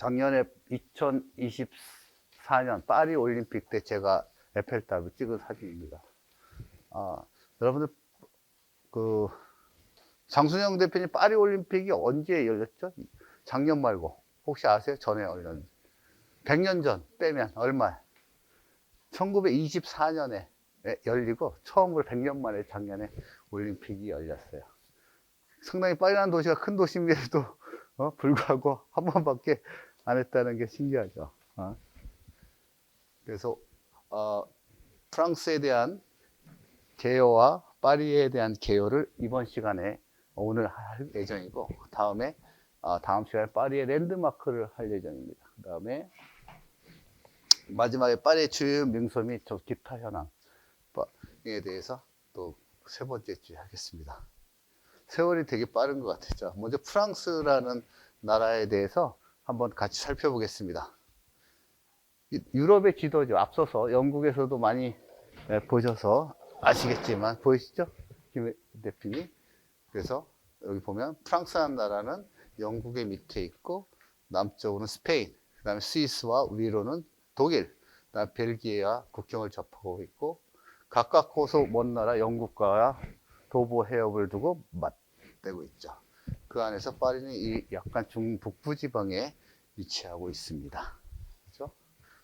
작년에 2024년 파리 올림픽 때 제가 에펠탑을 찍은 사진입니다. 여러분들 그 장순영 대표님 파리 올림픽이 언제 열렸죠? 작년 말고 혹시 아세요? 전에 열렸는지. 100년 전 빼면 얼마? 1924년에 열리고 처음으로 100년 만에 작년에 올림픽이 열렸어요. 상당히 파리라는 도시가 큰 도시임에도 불구하고 한 번밖에 안 했다는 게 신기하죠. 그래서 프랑스에 대한 개요와 파리에 대한 개요를 이번 시간에 오늘 할 예정이고, 다음에 다음 시간에 파리의 랜드마크를 할 예정입니다. 그 다음에 마지막에 파리의 주요 명소 및 기타 현황에 대해서 또 세 번째 주에 하겠습니다. 세월이 되게 빠른 것 같아요. 먼저 프랑스라는 나라에 대해서 한번 같이 살펴보겠습니다. 유럽의 지도죠. 앞서서 영국에서도 많이 보셔서 아시겠지만, 보이시죠? 김 대표님. 그래서 여기 보면 프랑스라는 나라는 영국의 밑에 있고, 남쪽으로는 스페인, 그 다음에 스위스와 위로는 독일, 그 다음에 벨기에와 국경을 접하고 있고, 가깝고서 먼 나라 영국과 도보 해협을 두고 맞대고 있죠. 그 안에서 파리는 이 약간 중북부 지방에 위치하고 있습니다. 그렇죠?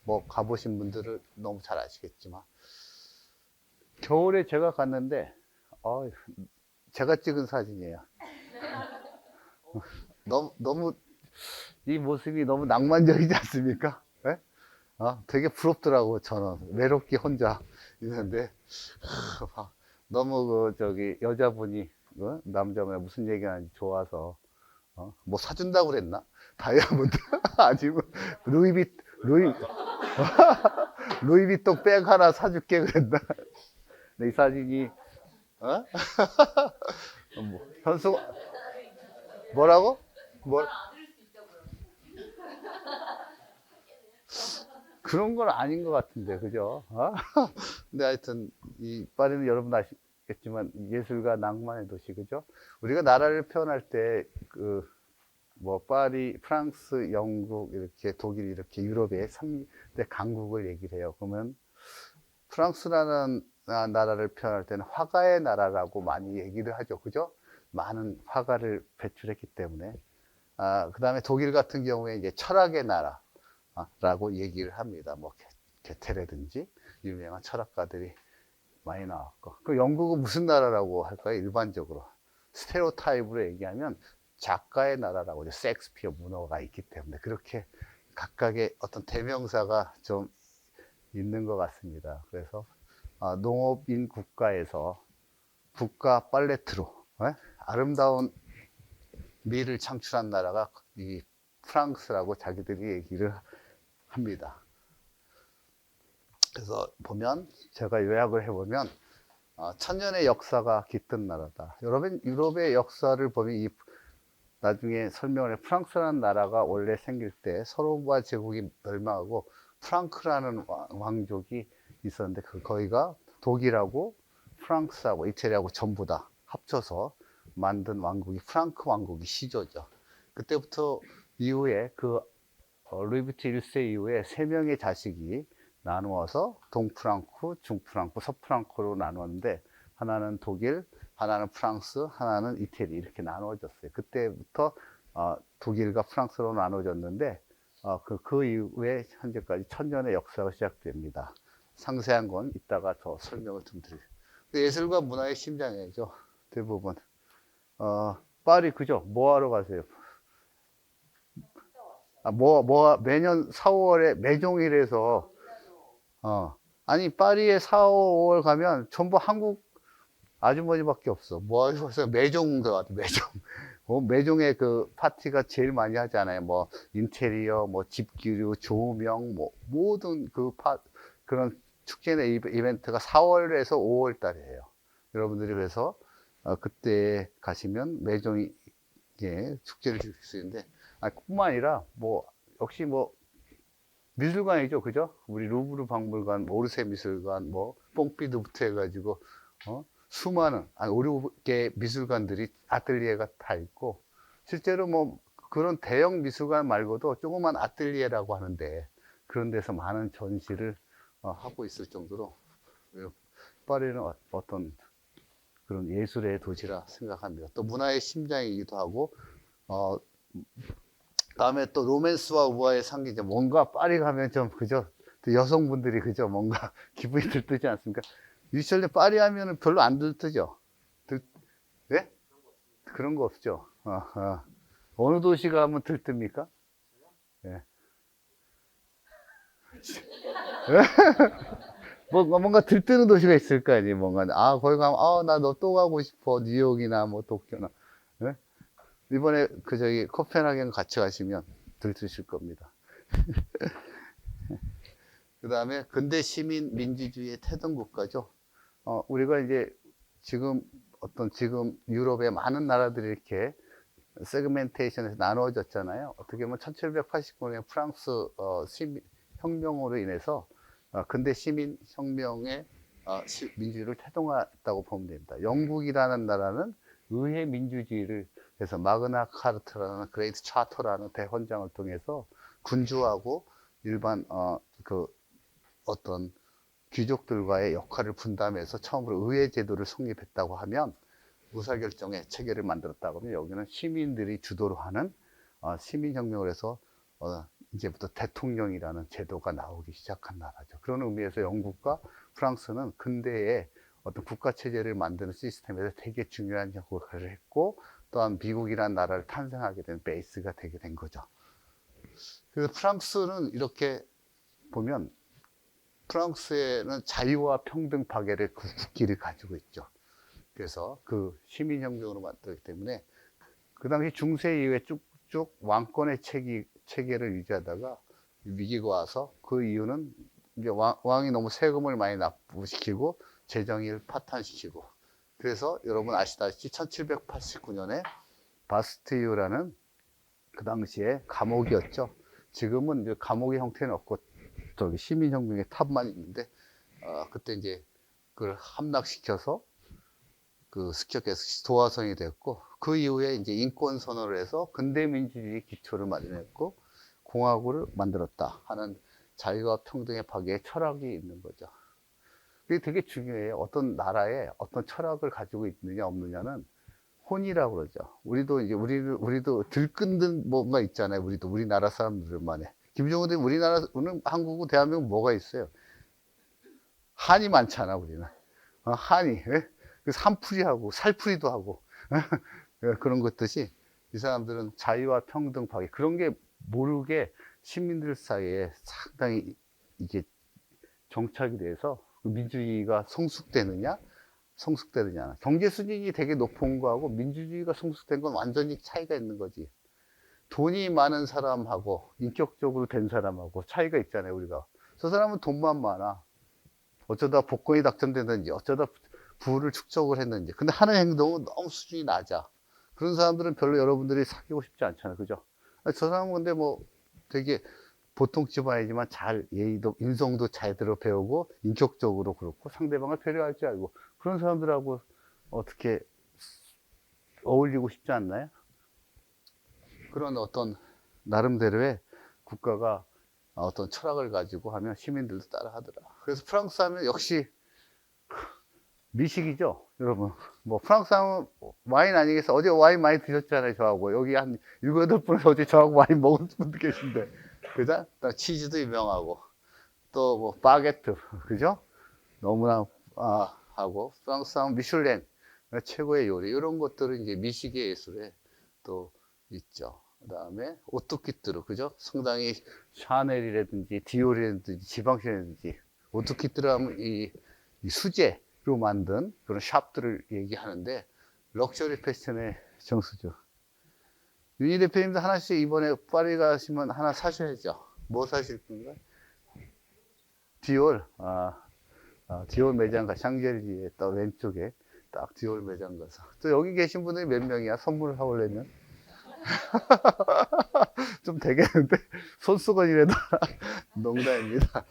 뭐 가보신 분들은 너무 잘 아시겠지만, 겨울에 제가 갔는데 제가 찍은 사진이에요. 너무 이 모습이 너무 낭만적이지 않습니까? 네? 되게 부럽더라고. 저는 외롭게 혼자 있는데 너무 여자분이 남자분이 무슨 얘기하는지 좋아서 뭐 사준다고 그랬나? 다이아몬드 아니면 루이비통 백 하나 사줄게 그랬나? 이 사진이 현수 뭐라고? 그런 건 아닌 것 같은데, 그죠? 근데 하여튼 이 파리는 여러분 아시겠지만 예술과 낭만의 도시, 그죠? 우리가 나라를 표현할 때 파리, 프랑스, 영국, 이렇게 독일, 이렇게 유럽의 3대 강국을 얘기를 해요. 그러면 프랑스라는 나라를 표현할 때는 화가의 나라라고 많이 얘기를 하죠. 그죠? 많은 화가를 배출했기 때문에. 그 다음에 독일 같은 경우에 이제 철학의 나라라고 얘기를 합니다. 뭐, 게테라든지 유명한 철학가들이 많이 나왔고. 그 영국은 무슨 나라라고 할까요? 일반적으로. 스테레오타입으로 얘기하면 작가의 나라라고 하죠. 셰익스피어 문어가 있기 때문에. 그렇게 각각의 어떤 대명사가 좀 있는 것 같습니다. 그래서 농업인 국가에서 국가 팔레트로 아름다운 미를 창출한 나라가 이 프랑스라고 자기들이 얘기를 합니다. 그래서 보면 제가 요약을 해보면 천년의 역사가 깃든 나라다. 유럽의 역사를 보면 나중에 설명을 해. 프랑스라는 나라가 원래 생길 때 서로바 제국이 멸망하고 프랑크라는 왕족이 있었는데 거기가 독일하고 프랑스하고 이태리하고 전부 다 합쳐서 만든 왕국이 프랑크 왕국이 시조죠. 그때부터 이후에 루이비트 1세 이후에 3명의 자식이 나누어서 동프랑크, 중프랑크, 서프랑크로 나누었는데, 하나는 독일, 하나는 프랑스, 하나는 이태리, 이렇게 나누어졌어요. 그때부터 독일과 프랑스로 나누어졌는데, 그 이후에 현재까지 천년의 역사가 시작됩니다. 상세한 건 이따가 더 설명을 좀 드릴게요. 예술과 문화의 심장이죠. 대부분. 파리, 그죠? 뭐 하러 가세요? 매년 4, 5월에 매종이라서, 아니, 파리에 4, 5월 가면 전부 한국 아주머니밖에 없어. 뭐 하셔서 매종도 같아, 매종. 매종에 그 파티가 제일 많이 하잖아요. 뭐, 인테리어, 뭐, 집기류, 조명, 뭐, 모든 그런 축제나 이벤트가 4월에서 5월 달에 해요. 여러분들이 그래서, 그때 가시면 매종이, 축제를 즐길 수 있는데, 뿐만 아니라, 역시 미술관이죠. 그죠? 우리 루브르 박물관, 오르세 미술관, 뽕피드부터 해가지고, 수많은, 5, 6개 미술관들이 아틀리에가 다 있고, 실제로 그런 대형 미술관 말고도 조그만 아틀리에라고 하는데 그런 데서 많은 전시를 하고 있을 정도로 파리는 어떤 그런 예술의 도시라 생각합니다. 또 문화의 심장이기도 하고, 다음에 또 로맨스와 우아의 상징이죠. 뭔가 파리 가면 좀 그죠? 또 여성분들이 그죠? 뭔가 기분이 들뜨지 않습니까? 유철리 파리 하면은 별로 안 들뜨죠? 네? 그런 거 없죠. 어느 도시 가면 들뜹니까? 예. 뭔가 들뜨는 도시가 있을 거 아니에요. 뭔가, 거기 가면, 나 너 또 가고 싶어. 뉴욕이나 뭐 도쿄나. 예? 이번에 저기 코펜하겐 같이 가시면 들뜨실 겁니다. 그 다음에 근대 시민 민주주의의 태동 국가죠. 우리가 이제 지금 유럽의 많은 나라들이 이렇게 세그멘테이션에서 나누어졌잖아요. 어떻게 보면 1789년에 프랑스 혁명으로 인해서 근대 시민 혁명의 민주주의를 태동했다고 보면 됩니다. 영국이라는 나라는 의회 민주주의를 해서 마그나 카르타라는 그레이트 차터라는 대헌장을 통해서 군주하고 일반 어떤 귀족들과의 역할을 분담해서 처음으로 의회 제도를 성립했다고 하면, 의사결정의 체계를 만들었다고 하면 여기는 시민들이 주도로 하는 시민혁명을 해서 이제부터 대통령이라는 제도가 나오기 시작한 나라죠. 그런 의미에서 영국과 프랑스는 근대의 어떤 국가체제를 만드는 시스템에서 되게 중요한 역할을 했고, 또한 미국이라는 나라를 탄생하게 된 베이스가 되게 된 거죠. 그래서 프랑스는 이렇게 보면 프랑스에는 자유와 평등 파괴의 국기를 가지고 있죠. 그래서 그 시민혁명으로 만들었기 때문에 그 당시 중세 이후에 쭉쭉 왕권의 체계를 유지하다가 위기가 와서, 그 이유는 이제 왕이 너무 세금을 많이 납부시키고 재정을 파탄시키고, 그래서 여러분 아시다시피 1789년에 바스티유라는 그 당시에 감옥이었죠. 지금은 이제 감옥의 형태는 없고 저기 시민혁명의 탑만 있는데, 그때 이제 그걸 함락시켜서 습격해서 도화선이 됐고, 그 이후에 이제 인권 선언을 해서 근대 민주주의 기초를 마련했고 공화국을 만들었다 하는 자유와 평등의 파괴의 철학이 있는 거죠. 그게 되게 중요해요. 어떤 나라에 어떤 철학을 가지고 있느냐 없느냐는 혼이라고 그러죠. 우리도 들끓는 뭔가 있잖아요. 우리나라 사람들만의. 김정은이 우리나라는 한국은 대한민국 뭐가 있어요? 한이 많잖아, 우리는. 한이. 예? 그래서 한풀이하고 살풀이도 하고 그런 것듯이 이 사람들은 자유와 평등 파괴, 그런 게 모르게 시민들 사이에 상당히 이게 정착이 돼서 민주주의가 성숙되느냐 경제 수준이 되게 높은 거하고 민주주의가 성숙된 건 완전히 차이가 있는 거지. 돈이 많은 사람하고 인격적으로 된 사람하고 차이가 있잖아요. 우리가 저 사람은 돈만 많아, 어쩌다 복권이 당첨됐는지 어쩌다 부를 축적을 했는지, 근데 하는 행동은 너무 수준이 낮아. 그런 사람들은 별로 여러분들이 사귀고 싶지 않잖아요. 그죠? 저 사람은 근데 뭐 되게 보통 집안이지만 잘 예의도 인성도 제대로 배우고 인격적으로 그렇고 상대방을 배려할 줄 알고, 그런 사람들하고 어떻게 어울리고 싶지 않나요? 그런 어떤 나름대로의 국가가 어떤 철학을 가지고 하면 시민들도 따라 하더라. 그래서 프랑스 하면 역시 미식이죠, 여러분. 뭐 프랑스 하면 와인 아니겠어? 어제 와인 많이 드셨잖아요, 저하고. 여기 한 7, 8분 어제 저하고 와인 먹은 분도 계신데. 그죠? 또 치즈도 유명하고, 또 뭐 바게트, 그죠? 너무나 하고, 프랑스 하면 미슐랭 최고의 요리, 이런 것들은 이제 미식의 예술에 또 있죠. 그 다음에 오뚜키뚜르, 그죠? 상당히 샤넬이라든지 디올이라든지 지방신이라든지, 오뚜키뚜르 하면 이 수제로 만든 그런 샵들을 얘기하는데 럭셔리 패션의 정수죠. 윤희 대표님도 하나씩 이번에 파리 가시면 하나 사셔야죠. 뭐 사실 건가요? 디올. 디올 매장 가, 샹젤리제 딱 왼쪽에 딱 디올 매장 가서. 또 여기 계신 분들이 몇 명이야? 선물을 사오려면? 좀 되겠는데? 손수건이라도. 농담입니다.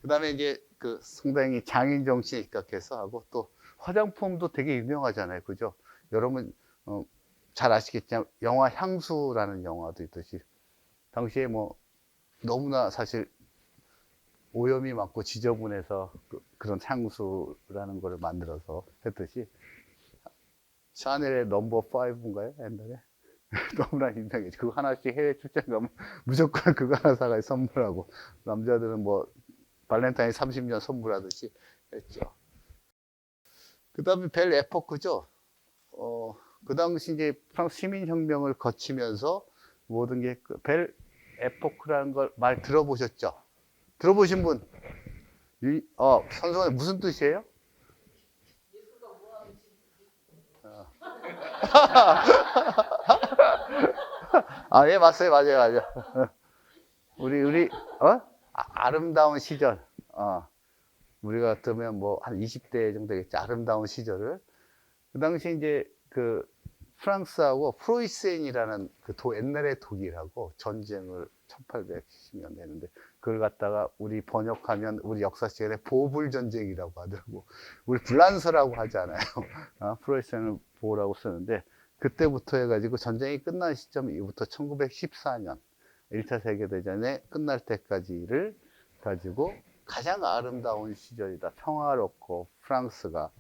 그 다음에 이제 상당히 장인 정신에 입각해서 하고, 또 화장품도 되게 유명하잖아요. 그죠? 여러분, 잘 아시겠지만 영화 향수라는 영화도 있듯이 당시에 뭐 너무나 사실 오염이 많고 지저분해서 그런 향수라는 거를 만들어서 했듯이 샤넬의 넘버 5인가요? 옛날에 너무나 유명해. 그거 하나씩 해외 출장 가면 무조건 그거 하나 사가 선물하고 남자들은 뭐 발렌타인 30년 선물하듯이 했죠. 그 다음에 벨 에포크죠. 그 당시 이제 프랑스 시민혁명을 거치면서 모든 게 벨 에포크라는 걸 말 들어보셨죠? 들어보신 분? 선생님 무슨 뜻이에요? 아, 예, 맞아요, 맞아요. 우리, 아름다운 시절. 우리가 같으면 뭐 한 20대 정도 되겠지. 아름다운 시절을. 그 당시 이제 그 프랑스하고 프로이센이라는 그 옛날의 독일하고 전쟁을 1870년대 했는데 그걸 갖다가 우리 번역하면 우리 역사 시간에 보불 전쟁이라고 하더라고. 우리 불란서라고 하지 않아요. 프로이센을 보라고 쓰는데 그때부터 해가지고 전쟁이 끝난 시점 이후부터 1914년 1차 세계대전에 끝날 때까지를 가지고 가장 아름다운 시절이다. 평화롭고 프랑스가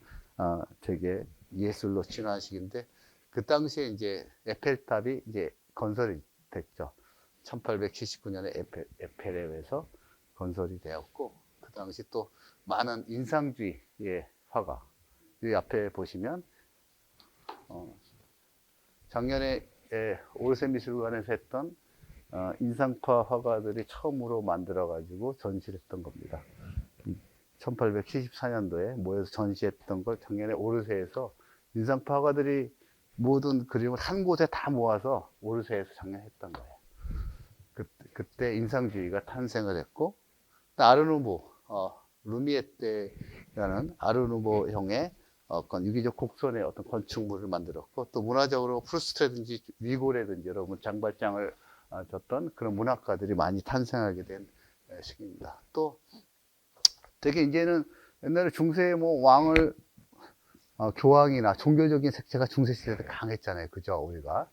되게 예술로 진화한 시기인데 그 당시에 이제 에펠탑이 이제 건설이 됐죠. 1879년에 에펠탑에서 건설이 되었고 그 당시 또 많은 인상주의의 화가 이 앞에 보시면 작년에 오르세 미술관에서 했던 인상파 화가들이 처음으로 만들어 가지고 전시를 했던 겁니다. 1874년도에 모여서 전시했던 걸 작년에 오르세에서 인상파 화가들이 모든 그림을 한 곳에 다 모아서 오르세에서 작년에 했던 거예요. 그때 인상주의가 탄생을 했고 아르누보 루미에 때라는 아르누보형의 어떤 유기적 곡선의 어떤 건축물을 만들었고 또 문화적으로 프루스트라든지 위고라든지 여러분 장발장을 줬던 그런 문학가들이 많이 탄생하게 된 시기입니다. 또 되게 이제는 옛날에 중세의 뭐 왕을 교황이나 종교적인 색채가 중세 시대 때 강했잖아요. 그죠? 우리가.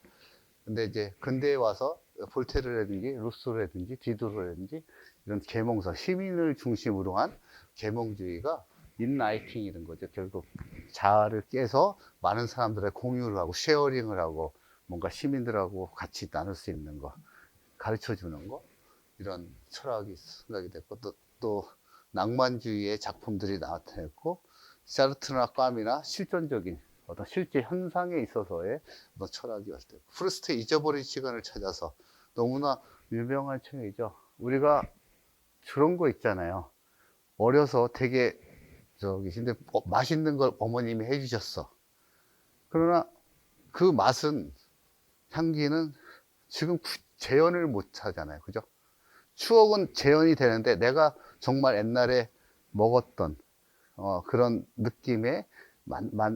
근데 이제 근대에 와서 볼테르라든지 루소라든지 디도르라든지 이런 계몽서 시민을 중심으로 한 계몽주의가 인라이팅 이런 거죠. 결국 자아를 깨서 많은 사람들의 공유를 하고 쉐어링을 하고 뭔가 시민들하고 같이 나눌 수 있는 거 가르쳐 주는 거 이런 철학이 생각이 됐고 또 낭만주의의 작품들이 나타났고 사르트르나 까미나 실존적인 어떤 실제 현상에 있어서의 어떤 철학이 왔대요. 프루스트의 잊어버린 시간을 찾아서 너무나 유명한 책이죠. 우리가 그런 거 있잖아요. 어려서 되게 근데 맛있는 걸 어머님이 해주셨어. 그러나 그 맛은 향기는 지금 재현을 못 하잖아요. 그죠? 추억은 재현이 되는데 내가 정말 옛날에 먹었던 그런 느낌의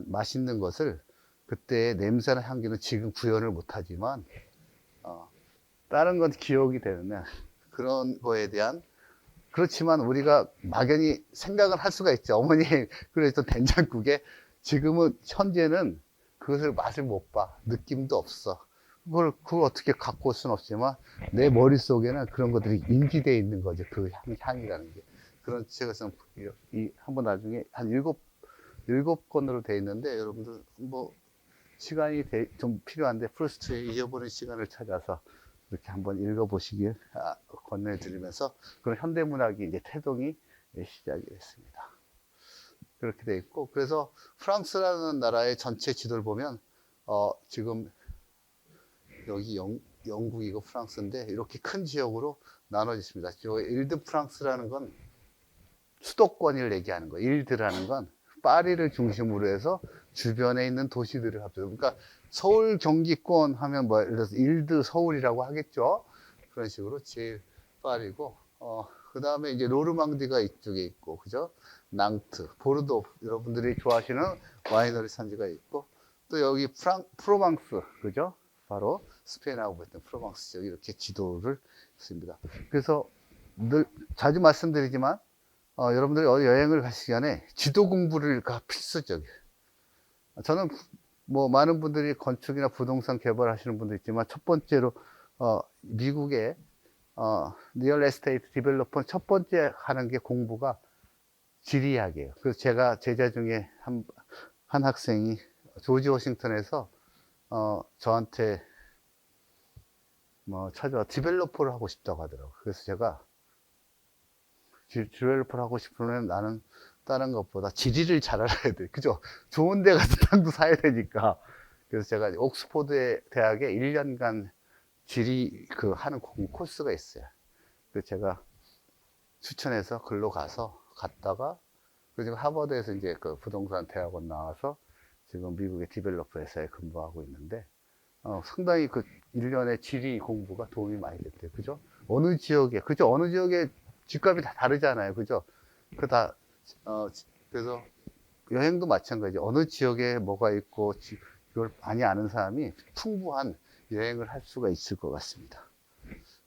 맛있는 것을 그때의 냄새나 향기는 지금 구현을 못하지만 다른 건 기억이 되는데 그런 거에 대한 그렇지만 우리가 막연히 생각을 할 수가 있죠. 어머니 그랬던 된장국에 지금은 현재는 그것을 맛을 못 봐. 느낌도 없어. 그걸 어떻게 갖고 올 수는 없지만 내 머릿속에는 그런 것들이 인지되어 있는 거죠. 그 향이라는 게. 그런 책에서 한번 나중에 한 일곱 권으로 되어 있는데 여러분들 뭐 시간이 좀 필요한데 프루스트의 잊어버린 시간을 찾아서 이렇게 한번 읽어보시길 권해드리면서 그런 현대문학이 이제 태동이 시작이 됐습니다. 그렇게 되어 있고 그래서 프랑스라는 나라의 전체 지도를 보면 지금 여기 영국이고 프랑스인데 이렇게 큰 지역으로 나눠져 있습니다. 저 일드 프랑스라는 건 수도권을 얘기하는 거예요. 일드라는 건 파리를 중심으로 해서 주변에 있는 도시들을 합쳐서 그러니까 서울 경기권 하면 뭐 예를 들어서 일드 서울이라고 하겠죠. 그런 식으로 제일 파리고 그 다음에 이제 로르망디가 이쪽에 있고 그죠? 낭트, 보르도 여러분들이 좋아하시는 와이너리 산지가 있고 또 여기 프로방스 그죠? 바로 스페인하고 붙은 프로방스 지역 이렇게 지도를 했습니다. 그래서 늘 자주 말씀드리지만 여러분들이 어디 여행을 가시기 전에 지도 공부가 필수적이에요. 저는 뭐 많은 분들이 건축이나 부동산 개발하시는 분도 있지만 첫 번째로 미국의 리얼 에스테이트 디벨로퍼 첫 번째 하는 게 공부가 지리학이에요. 그래서 제가 제자 중에 한 학생이 조지 워싱턴에서 저한테 뭐 찾아와 디벨로퍼를 하고 싶다고 하더라고요. 그래서 제가 디벨로퍼를 하고 싶으면 나는 다른 것보다 지리를 잘 알아야 돼. 그죠? 좋은 데 가서 땅도 사야 되니까. 그래서 제가 옥스포드 대학에 1년간 지리 하는 코스가 있어요. 그래서 제가 추천해서 글로 갔다가 그리고 하버드에서 이제 그 부동산 대학원 나와서 지금 미국의 디벨로퍼 회사에 근무하고 있는데 상당히 그 1년의 지리 공부가 도움이 많이 됐대요. 그죠? 어느 지역에, 그죠? 어느 지역에 집값이 다 다르잖아요. 그죠? 그래서 여행도 마찬가지. 어느 지역에 뭐가 있고, 이걸 많이 아는 사람이 풍부한 여행을 할 수가 있을 것 같습니다.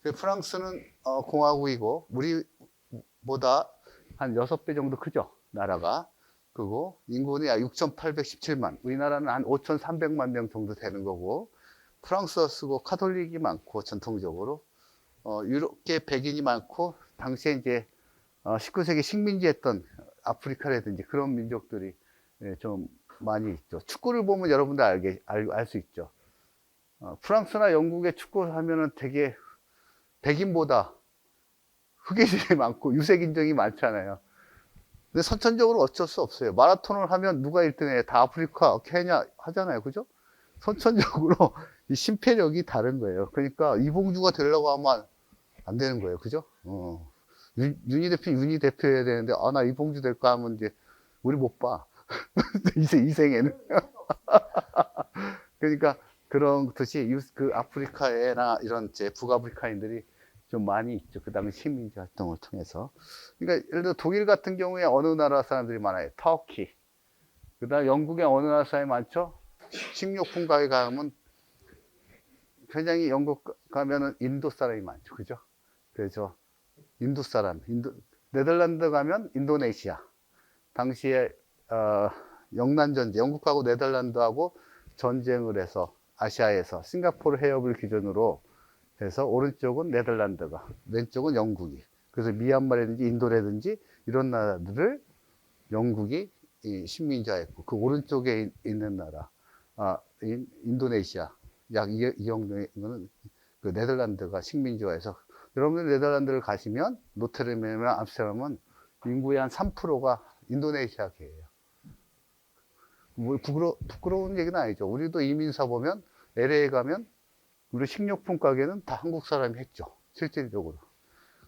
프랑스는 공화국이고, 우리보다 한 6배 정도 크죠? 나라가. 그리고 인구는 약 6,817만. 우리나라는 한 5,300만 명 정도 되는 거고, 프랑스어 쓰고 카톨릭이 많고, 전통적으로. 유럽계 백인이 많고, 당시에 이제 19세기 식민지 했던 아프리카라든지 그런 민족들이 좀 많이 있죠. 축구를 보면 여러분들 알 수 있죠. 프랑스나 영국의 축구 하면은 되게 백인보다 흑인이 많고 유색인종이 많잖아요. 근데 선천적으로 어쩔 수 없어요. 마라톤을 하면 누가 1등해? 다 아프리카, 케냐 하잖아요. 그죠? 선천적으로 이 심폐력이 다른 거예요. 그러니까 이봉주가 되려고 하면 안 되는 거예요. 그죠? 윤희 대표 해야 되는데, 나 이봉주 될까 하면 이제, 우리 못 봐. 이생에는. 그러니까 그런 뜻이 그 아프리카에나 이런 북아프리카인들이 좀 많이 있죠. 그 당시 식민지 활동을 통해서. 그러니까 예를 들어 독일 같은 경우에 어느 나라 사람들이 많아요? 터키. 그 다음 영국에 어느 나라 사람이 많죠? 식료품 가게 가면 굉장히 영국 가면은 인도 사람이 많죠. 그죠? 그래서 인도 사람, 네덜란드 가면 인도네시아. 당시에 영난전쟁, 영국하고 네덜란드하고 전쟁을 해서 아시아에서 싱가포르 해협을 기준으로 해서 오른쪽은 네덜란드가, 왼쪽은 영국이. 그래서 미얀마라든지 인도라든지 이런 나라들을 영국이 식민지화했고 그 오른쪽에 있는 나라, 인도네시아, 약 2억 명은 그 네덜란드가 식민지화해서 여러분들 네덜란드를 가시면 노트르담이나 암스테르담은 인구의 한 3%가 인도네시아계예요. 뭐 부끄러운 얘기는 아니죠. 우리도 이민사 보면 LA 가면 우리 식료품 가게는 다 한국 사람이 했죠. 실질적으로.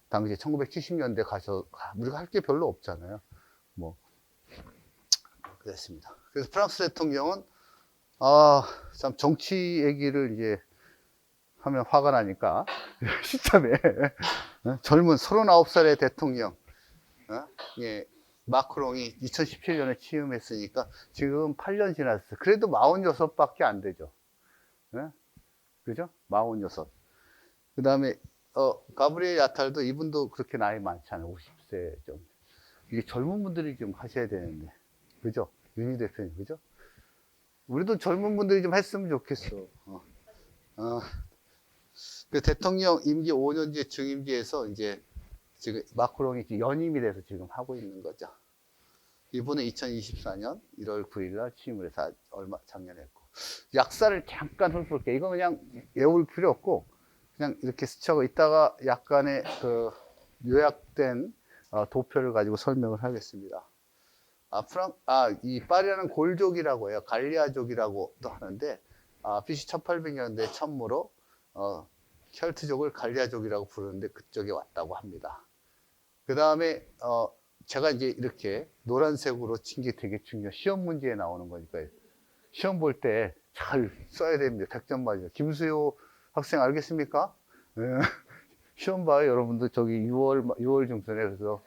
당시 1970년대 우리가 할 게 별로 없잖아요. 뭐 그랬습니다. 그래서 프랑스 대통령은 참 정치 얘기를 이제 하면 화가 나니까 시점에 젊은 39살의 대통령 마크롱이 2017년에 취임했으니까 지금 8년 지났어요. 그래도 46밖에 안 되죠. 그죠? 46. 그 다음에 가브리엘 야탈도 이분도 그렇게 나이 많지 않아요. 50세 정도. 이게 젊은 분들이 좀 하셔야 되는데, 그죠? 윤희 대표님, 그죠? 우리도 젊은 분들이 좀 했으면 좋겠어. 그 대통령 임기 5년제 중임기에서 이제 지금 마크롱이 연임이 돼서 지금 하고 있는 거죠. 이분은 2024년 1월 9일 날 취임을 해서 작년에 했고. 약사를 잠깐 훑어볼게요. 이거 그냥 외울 필요 없고, 그냥 이렇게 스쳐고 있다가 약간의 그 요약된 도표를 가지고 설명을 하겠습니다. 이 파리아는 골족이라고 해요. 갈리아족이라고도 하는데, BC 1800년대 처음으로, 켈트족을 갈리아족이라고 부르는데 그쪽에 왔다고 합니다. 그 다음에, 제가 이제 이렇게 노란색으로 친 게 되게 중요해요. 시험 문제에 나오는 거니까요. 시험 볼 때 잘 써야 됩니다. 100점 맞아요. 김수효 학생 알겠습니까? 네. 시험 봐요, 여러분들. 저기 6월 중순에. 그래서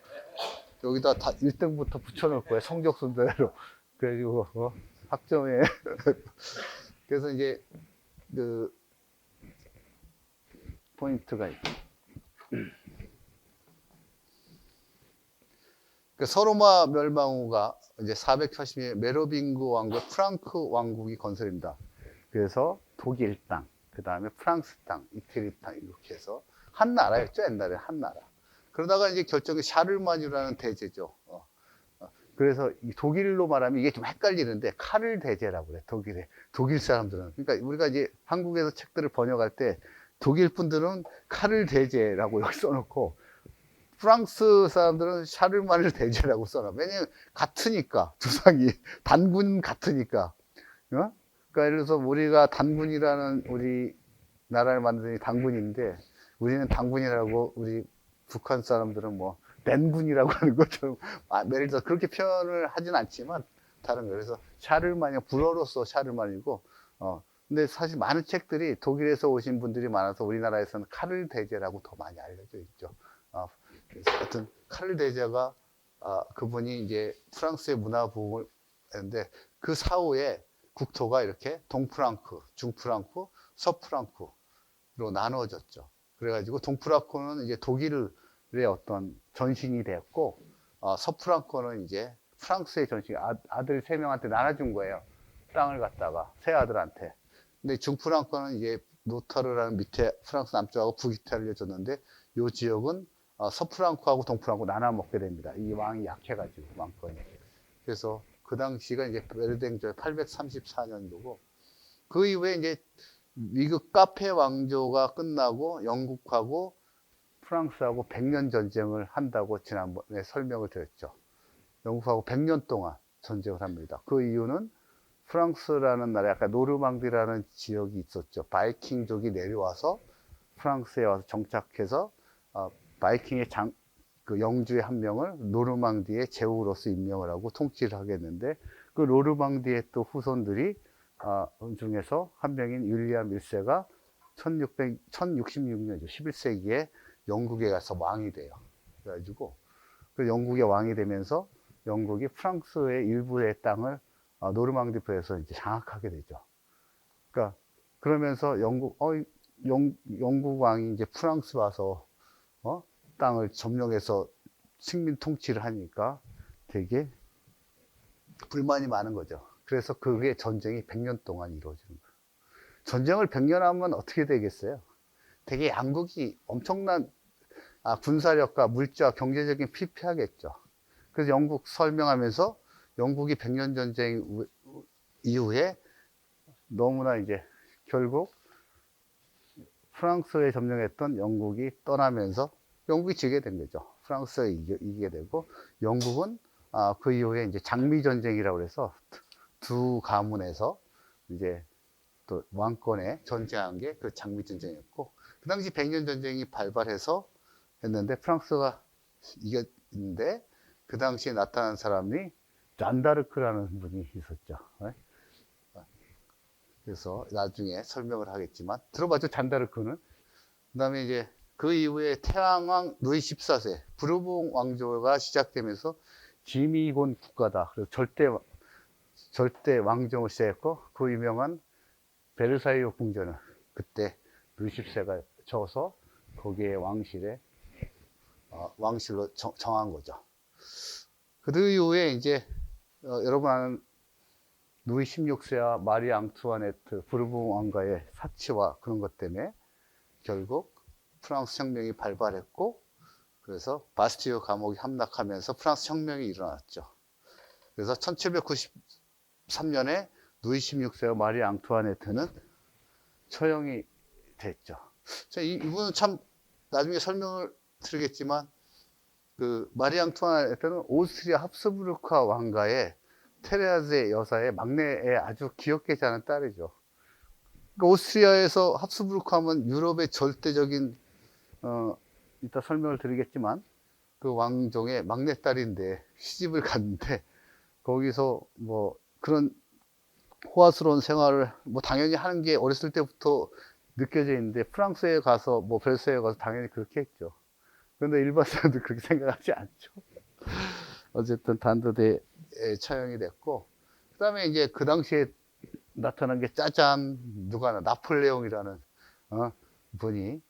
여기다 다 1등부터 붙여놓을 거예요. 성적 순서대로. 그래가지고, 학점에. 그래서 이제, 포인트가 있고. 서로마 멸망 후가 이제 480년 메로빙그 왕국, 프랑크 왕국이 건설입니다. 그래서 독일 땅, 그 다음에 프랑스 땅, 이태리 땅 이렇게 해서 한 나라였죠. 옛날에 한 나라. 그러다가 이제 결정이 샤를마뉴라는 대제죠. 그래서 이 독일로 말하면 이게 좀 헷갈리는데 카를 대제라고 그래. 독일 사람들은. 그러니까 우리가 이제 한국에서 책들을 번역할 때 독일 분들은 카를 대제라고 여기 써놓고 프랑스 사람들은 샤를마를 대제라고 써놔. 왜냐면 같으니까 두상이 단군 같으니까. 어? 그러니까 예를 들어서 우리가 단군이라는 우리 나라를 만드는 단군인데 우리는 단군이라고 우리 북한 사람들은 뭐 댄군이라고 하는 것처럼 예를 들어 그렇게 표현을 하진 않지만 다른 거. 그래서 샤를만이 불어로서 샤를만이고 근데 사실 많은 책들이 독일에서 오신 분들이 많아서 우리나라에서는 카를 대제라고 더 많이 알려져 있죠. 그래서 하여튼 카를 대제가 그분이 이제 프랑스의 문화 보호를 했는데 그 사후에 국토가 이렇게 동프랑크, 중프랑크, 서프랑크로 나누어졌죠. 그래가지고 동프랑크는 이제 독일의 어떤 전신이 됐고 서프랑크는 이제 프랑스의 전신, 아들 3명한테 나눠준 거예요. 땅을 갖다가 세 아들한테. 근데 중프랑크는 이제 노타르라는 밑에 프랑스 남쪽하고 북이탈리아 줬는데 이 지역은 서프랑크하고 동프랑크 나눠 먹게 됩니다. 이 왕이 약해가지고 왕권이. 그래서 그 당시가 이제 베르댕조 834년도고 그 이후에 이제 미국 카페 왕조가 끝나고 영국하고 프랑스하고 100년 전쟁을 한다고 지난번에 설명을 드렸죠. 영국하고 100년 동안 전쟁을 합니다. 그 이유는 프랑스라는 나라, 약간 노르망디라는 지역이 있었죠. 바이킹족이 내려와서 프랑스에 와서 정착해서 바이킹의 그 영주의 한 명을 노르망디의 제후로서 임명을 하고 통치를 하겠는데 그 노르망디의 또 후손들이 중에서 한 명인 윌리엄 1세가 1066년이죠. 11세기에 영국에 가서 왕이 돼요. 그래가지고 그 영국의 왕이 되면서 영국이 프랑스의 일부의 땅을 노르망디프에서 이제 장악하게 되죠. 그러니까 그러면서 영국 왕이 이제 프랑스 와서 땅을 점령해서 식민 통치를 하니까 되게 불만이 많은 거죠. 그래서 그게 전쟁이 100년 동안 이루어지는 거예요. 전쟁을 100년 하면 어떻게 되겠어요? 되게 양국이 엄청난 군사력과 물자, 경제적인 피폐하겠죠. 그래서 영국 설명하면서 영국이 100년 전쟁 이후에 너무나 이제 결국 프랑스에 점령했던 영국이 떠나면서 영국이 지게 된 거죠. 프랑스가 이기게 되고 영국은 그 이후에 이제 장미전쟁이라고 해서 두 가문에서 이제 또 왕권에 전쟁한 게 그 장미전쟁이었고 그 당시 100년 전쟁이 발발해서 했는데 프랑스가 이겼는데 그 당시에 나타난 사람이 잔다르크라는 분이 있었죠. 그래서 나중에 설명을 하겠지만 들어봤죠, 잔다르크는. 그 다음에 이제 그 이후에 태왕왕 루이 14세 부르봉 왕조가 시작되면서 지미곤 국가다. 그래서 절대 왕정을 시작했고 그 유명한 베르사유 궁전을 그때 루이 10세가 쳐서 거기에 왕실로 정한 거죠. 그 이후에 이제 여러분 아는 루이 16세와 마리 앙투아네트 부르봉 왕가의 사치와 그런 것 때문에 결국 프랑스 혁명이 발발했고 그래서 바스티유 감옥이 함락하면서 프랑스 혁명이 일어났죠. 그래서 1793년에 루이 16세와 마리 앙투아네트는 처형이 됐죠. 이분은 참 나중에 설명을 드리겠지만 그 마리 앙투아네트는 오스트리아 합스부르크 왕가의 테레아제 여사의 막내의 아주 귀엽게 자란 딸이죠. 그러니까 오스트리아에서 합스부르크 하면 유럽의 절대적인 이따 설명을 드리겠지만 그 왕족의 막내딸인데 시집을 갔는데 거기서 뭐 그런 호화스러운 생활을 뭐 당연히 하는 게 어렸을 때부터 느껴져 있는데 프랑스에 가서 뭐 벨사에 가서 당연히 그렇게 했죠. 그런데 일반 사람들 그렇게 생각하지 않죠. 어쨌든 단도대에 처형이 됐고 그 다음에 이제 그 당시에 나타난 게 짜잔 누가 나폴레옹이라는 분이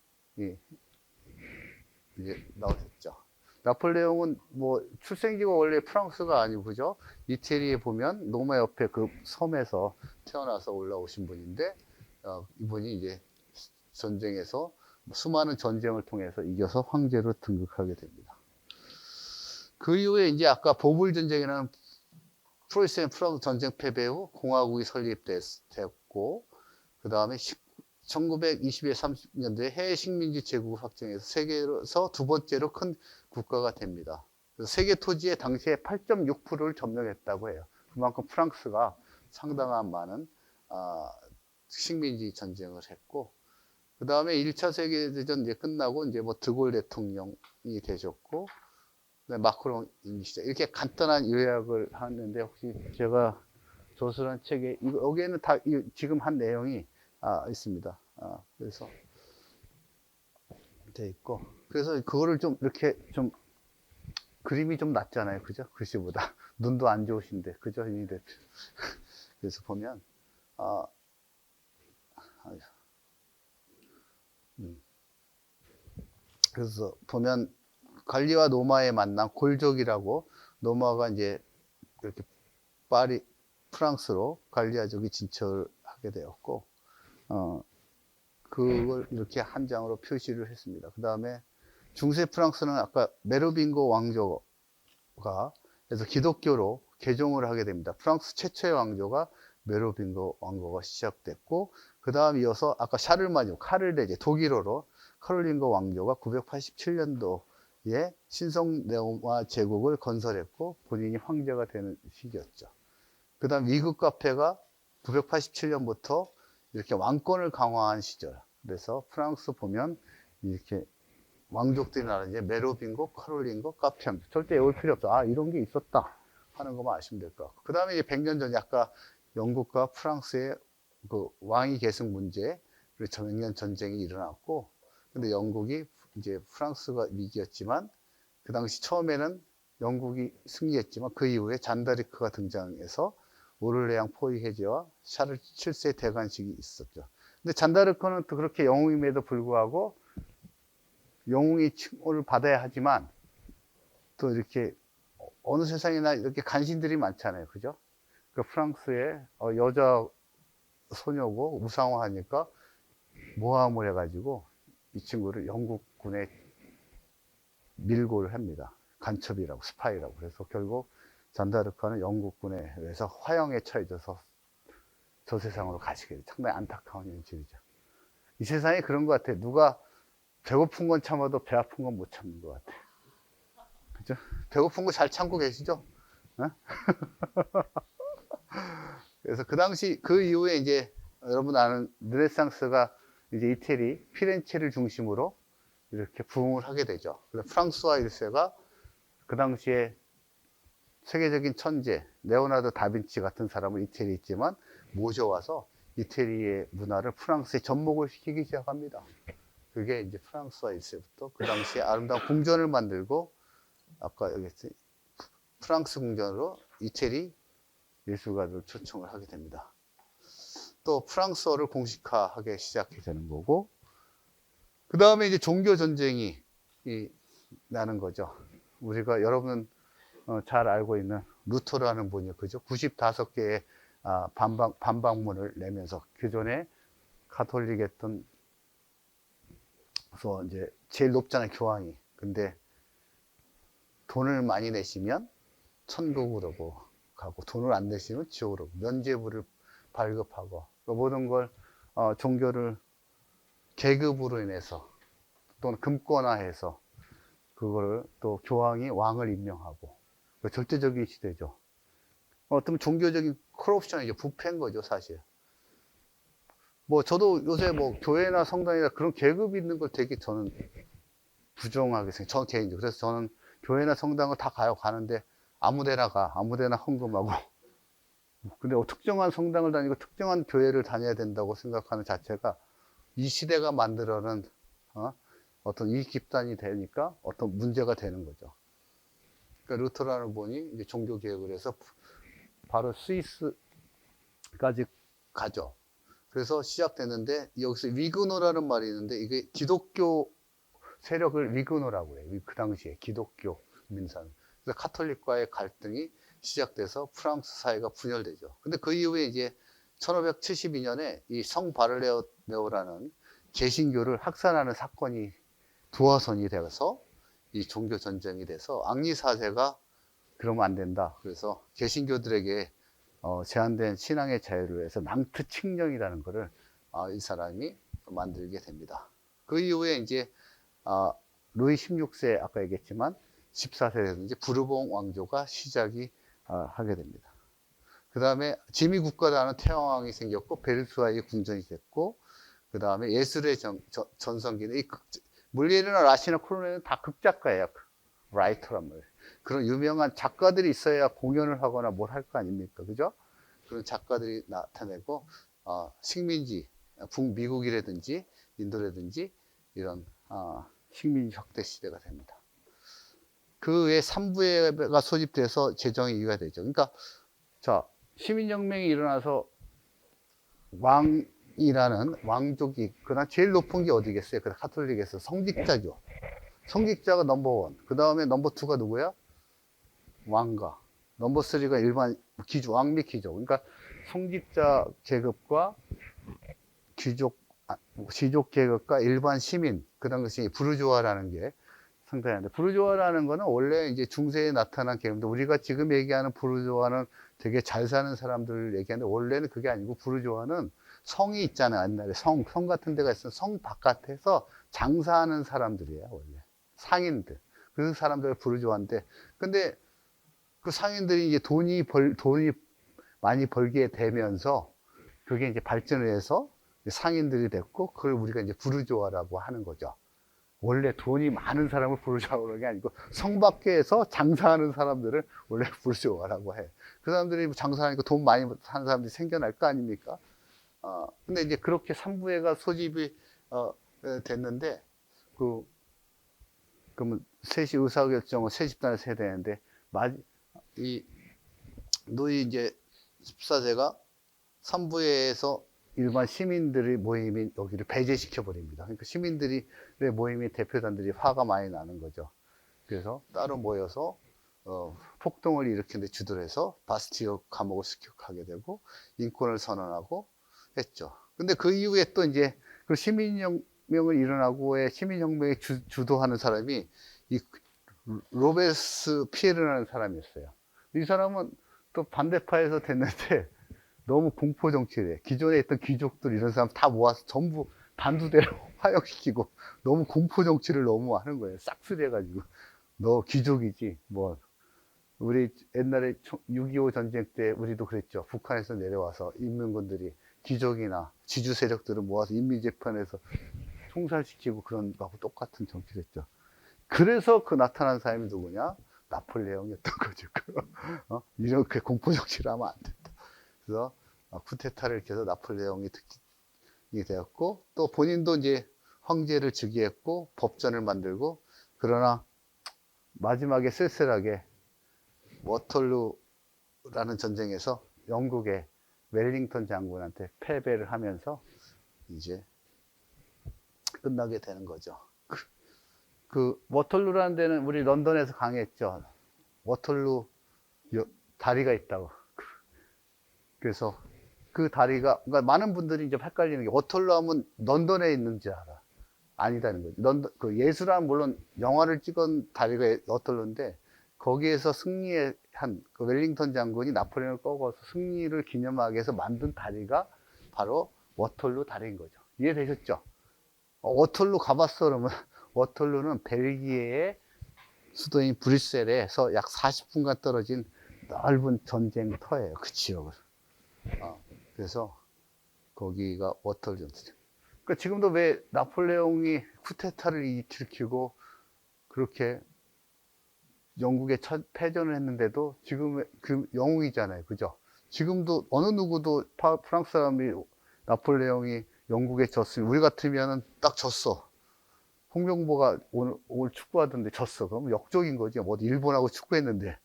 이제 나오셨죠. 나폴레옹은 뭐 출생지가 원래 프랑스가 아니고 그죠? 이태리에 보면 로마 옆에 그 섬에서 태어나서 올라오신 분인데 이분이 이제 전쟁에서 수많은 전쟁을 통해서 이겨서 황제로 등극하게 됩니다. 그 이후에 이제 아까 보불 전쟁이라는 프로이센 프랑스 전쟁 패배 후 공화국이 설립됐고 그 다음에 1920에 30년대에 해외 식민지 제국을 확정해서 세계에서 두 번째로 큰 국가가 됩니다. 그래서 세계 토지의 당시에 8.6%를 점령했다고 해요. 그만큼 프랑스가 상당한 많은 식민지 전쟁을 했고, 그 다음에 1차 세계대전 이제 끝나고 이제 뭐 드골 대통령이 되셨고, 마크롱 임시죠. 이렇게 간단한 요약을 하는데 혹시 제가 조술한 책에 여기에는 다 지금 한 내용이 있습니다. 그래서 돼 있고 그래서 그거를 좀 이렇게 좀 그림이 좀 낫잖아요, 그죠? 글씨보다 눈도 안 좋으신데 그죠, 이 대표. 그래서 보면 그래서 보면 관리와 노마의 만남 골족이라고 노마가 이제 이렇게 파리 프랑스로 관리아족이 진출하게 되었고 그걸 이렇게 한 장으로 표시를 했습니다. 그 다음에 중세 프랑스는 아까 메로빙고 왕조가 그래서 기독교로 개종을 하게 됩니다. 프랑스 최초의 왕조가 메로빙고 왕조가 시작됐고 그 다음 이어서 아까 샤를마뉴 카를레제 독일어로 카롤링거 왕조가 987년도에 신성로마 제국을 건설했고 본인이 황제가 되는 시기였죠. 그 다음 위국 카페가 987년부터 이렇게 왕권을 강화한 시절. 그래서 프랑스 보면 이렇게 왕족들이 나라 이제 메로빙고, 카롤링고, 카페 절대 외울 필요 없어. 이런 게 있었다 하는 것만 아시면 될 것 같고. 그 다음에 이제 100년 전에 아까 영국과 프랑스의 그 왕위 계승 문제를 100년 전쟁이 일어났고, 근데 영국이 이제 프랑스가 위기였지만 그 당시 처음에는 영국이 승리했지만 그 이후에 잔다르크가 등장해서 오를레앙 포위 해제와 샤를 7세 대관식이 있었죠. 근데 잔다르크는 또 그렇게 영웅임에도 불구하고 영웅이 칭호를 받아야 하지만 또 이렇게 어느 세상이나 이렇게 간신들이 많잖아요, 그죠? 그 프랑스의 여자 소녀고 우상화하니까 모함을 해가지고 이 친구를 영국군에 밀고를 합니다. 간첩이라고, 스파이라고. 그래서 결국 잔다르크는 영국군에 의해서 화형에 처해져서 저 세상으로 가시게 돼요. 상당히 안타까운 현실이죠. 이 세상에 그런 것 같아요. 누가 배고픈 건 참아도 배 아픈 건 못 참는 것 같아요. 그죠? 배고픈 거 잘 참고 계시죠? 어? 그래서 그 당시, 그 이후에 이제 여러분 아는 르네상스가 이제 이태리, 피렌체를 중심으로 이렇게 부흥을 하게 되죠. 그래서 프랑스와 1세가 그 당시에 세계적인 천재, 레오나르도 다빈치 같은 사람을 이태리에 있지만 모셔와서 이태리의 문화를 프랑스에 접목을 시키기 시작합니다. 그게 이제 프랑스와 1세부터 그 당시에 아름다운 궁전을 만들고 아까 여기 프랑스 궁전으로 이태리 예술가들을 초청을 하게 됩니다. 또 프랑스어를 공식화하게 시작이 되는 거고 그 다음에 이제 종교 전쟁이 나는 거죠. 우리가 여러분 잘 알고 있는 루터라는 분이 그죠? 95개의 반박문을 내면서 기존에 가톨릭했던 그래서 이제 제일 높잖아요, 교황이. 근데 돈을 많이 내시면 천국으로 가고 돈을 안 내시면 지옥으로 면죄부를 발급하고 모든 걸 종교를 계급으로 인해서 또는 금권화해서 그거를 또 교황이 왕을 임명하고 절대적인 시대죠. 어떤 종교적인 커럽션이죠. 부패인 거죠, 사실. 뭐 저도 요새 뭐 교회나 성당이나 그런 계급이 있는 걸 되게 저는 부정하게 생각해요. 저 개인적으로. 그래서 저는 교회나 성당을 다 가는데 아무데나 아무데나 헌금하고 근데 특정한 성당을 다니고 특정한 교회를 다녀야 된다고 생각하는 자체가 이 시대가 만들어낸 어떤 이익 집단이 되니까 어떤 문제가 되는 거죠. 그러니까 루터라는 분이 이제 종교 개혁을 해서 바로 스위스까지 가죠. 그래서 시작됐는데 여기서 위그노라는 말이 있는데 이게 기독교 세력을 위그노라고 해요. 그 당시에 기독교 민산. 그래서 카톨릭과의 갈등이 시작돼서 프랑스 사회가 분열되죠. 근데 그 이후에 이제 1572년에 이 성 바를레오라는 개신교를 학살하는 사건이 두화선이 되어서 이 종교 전쟁이 돼서 앙리 4세가 그러면 안 된다. 그래서 개신교들에게 제한된 신앙의 자유를 위해서 낭트 칙령이라는 거를 이 사람이 만들게 됩니다. 그 이후에 이제 루이 16세 아까 얘기했지만 14세에서 부르봉 왕조가 시작이 하게 됩니다. 그 다음에 지미 국가라는 태왕이 생겼고 베르수아의 궁전이 됐고 그 다음에 예술의 전성기는 물리에르나 라시나 코르네는 다 극작가예요. 라이터란 말이에요. 그런 유명한 작가들이 있어야 공연을 하거나 뭘 할 거 아닙니까? 그죠? 그런 작가들이 나타내고 식민지, 북미국이라든지 인도라든지 이런 식민지 확대 시대가 됩니다. 그 외에 삼부회가 소집돼서 재정의 이유가 되죠. 그러니까 자 시민혁명이 일어나서 왕이라는 왕족이 그다음 제일 높은 게 어디겠어요? 그 카톨릭에서 성직자죠. 성직자가 넘버원. 그 다음에 넘버2가 누구야? 왕가. 넘버3가 일반 귀족, 왕 및 귀족. 그러니까 성직자 계급과 귀족 계급과 일반 시민. 그 당시 부르주아라는 게 상당한데, 부르주아라는 거는 원래 이제 중세에 나타난 계급인데, 우리가 지금 얘기하는 부르주아는 되게 잘 사는 사람들 얘기하는데, 원래는 그게 아니고, 부르주아는 성이 있잖아요. 옛날에 성 같은 데가 있으면 성 바깥에서 장사하는 사람들이에요, 원래. 상인들. 그 사람들 부르주아인데, 근데 그 상인들이 이제 돈이 많이 벌게 되면서, 그게 이제 발전을 해서 상인들이 됐고, 그걸 우리가 이제 부르주아라고 하는 거죠. 원래 돈이 많은 사람을 부르주아라고 하는 게 아니고, 성 밖에서 장사하는 사람들을 원래 부르주아라고 해. 그 사람들이 장사하니까 돈 많이 사는 사람들이 생겨날 거 아닙니까? 근데 이제 그렇게 삼부회가 소집이, 됐는데, 그러면 셋이 의사결정을 세 집단에서 해야 되는데, 이 노이 이제 14세가 삼부회에서 일반 시민들의 모임인 여기를 배제시켜 버립니다. 그러니까 시민들의 모임의 대표단들이 화가 많이 나는 거죠. 그래서 따로 모여서 폭동을 일으키는데 주도를 해서 바스티오 감옥을 습격하게 되고 인권을 선언하고 했죠. 근데 그 이후에 또 이제 그 시민혁명을 일어나고의 시민혁명에 주도하는 사람이 이 로베스 피에르라는 사람이었어요. 이 사람은 또 반대파에서 됐는데 너무 공포 정치를 해. 기존에 있던 귀족들 이런 사람 다 모아서 전부 단두대로 화형시키고 너무 공포 정치를 너무 하는 거예요. 싹쓸이 해가지고. 너 귀족이지. 뭐 우리 옛날에 6.25 전쟁 때 우리도 그랬죠. 북한에서 내려와서 인민군들이 귀족이나 지주 세력들을 모아서 인민재판에서 총살시키고 그런 거하고 똑같은 정치를 했죠. 그래서 그 나타난 사람이 누구냐? 나폴레옹이었던 거죠. 이렇게 공포 정치를 하면 안 된다. 그래서 쿠데타를 일으켜서 나폴레옹이 득이 되었고, 또 본인도 이제 황제를 즉위했고 법전을 만들고, 그러나 마지막에 쓸쓸하게 워털루라는 전쟁에서 영국의 웰링턴 장군한테 패배를 하면서 이제 끝나게 되는 거죠. 그 워털루라는 데는 우리 런던에서 강의했죠. 워털루 다리가 있다고. 그래서 그 다리가, 그러니까 많은 분들이 이제 헷갈리는 게 워털루 하면 런던에 있는 줄 알아. 아니다는 거죠. 그 예술한 물론 영화를 찍은 다리가 워털루인데 거기에서 승리한 그 웰링턴 장군이 나폴레옹을 꺾어서 승리를 기념하기 위해서 만든 다리가 바로 워털루 다리인 거죠. 이해되셨죠? 워털루 가봤어 그러면 워털루는 벨기에의 수도인 브뤼셀에서 약 40분간 떨어진 넓은 전쟁터예요. 그 지역을. 그래서 거기가 워털루. 그러니까 지금도 왜 나폴레옹이 쿠데타를 일으키고 그렇게 영국에 패전을 했는데도 지금 그 영웅이잖아요. 그죠? 지금도 어느 누구도 프랑스 사람이 나폴레옹이 영국에 졌으면 우리 같으면은 딱 졌어. 홍명보가 오늘 축구하던데 졌어. 그럼 역적인 거지. 뭐 일본하고 축구했는데.